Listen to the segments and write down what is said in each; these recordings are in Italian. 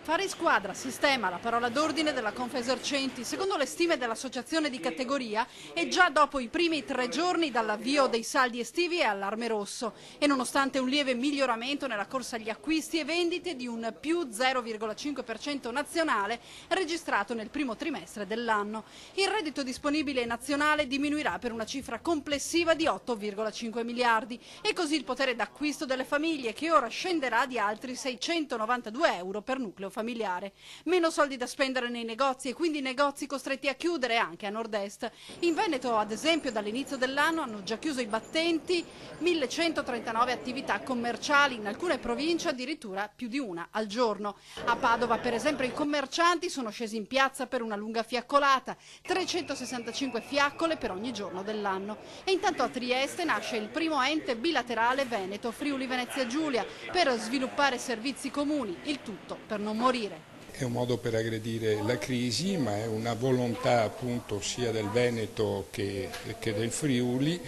Fare in squadra, sistema, la parola d'ordine della Confesercenti. Secondo le stime dell'associazione di categoria è già dopo i primi 3 giorni dall'avvio dei saldi estivi è allarme rosso e nonostante un lieve miglioramento nella corsa agli acquisti e vendite di un più 0,5% nazionale registrato nel primo trimestre dell'anno. Il reddito disponibile nazionale diminuirà per una cifra complessiva di 8,5 miliardi e così il potere d'acquisto delle famiglie che ora scenderà di altri 692 euro per nucleo familiare. Meno soldi da spendere nei negozi e quindi negozi costretti a chiudere anche a nord-est. In Veneto, ad esempio, dall'inizio dell'anno hanno già chiuso i battenti 1139 attività commerciali, in alcune province addirittura più di una al giorno. A Padova, per esempio, i commercianti sono scesi in piazza per una lunga fiaccolata, 365 fiaccole per ogni giorno dell'anno. E intanto a Trieste nasce il primo ente bilaterale Veneto-Friuli-Venezia Giulia per sviluppare servizi comuni, il tutto per non morire. È un modo per aggredire la crisi, ma è una volontà appunto sia del Veneto che del Friuli,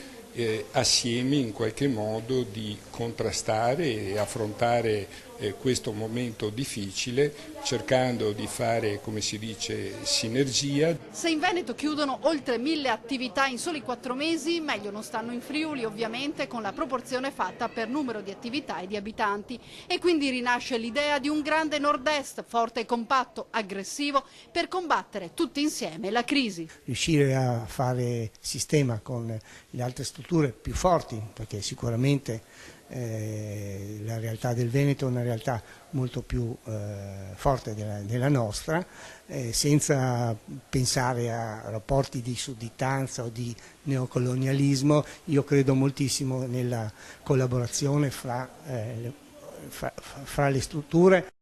assieme in qualche modo di contrastare e affrontare questo momento difficile, cercando di fare, come si dice, sinergia. Se in Veneto chiudono oltre 1000 attività in soli 4 mesi, meglio non stanno in Friuli, ovviamente con la proporzione fatta per numero di attività e di abitanti. E quindi rinasce l'idea di un grande nord-est, forte e compatto, aggressivo, per combattere tutti insieme la crisi. Riuscire a fare sistema con le altre strutture più forti, perché sicuramente la realtà del Veneto è una realtà molto più forte della nostra, senza pensare a rapporti di sudditanza o di neocolonialismo. Io credo moltissimo nella collaborazione fra le strutture.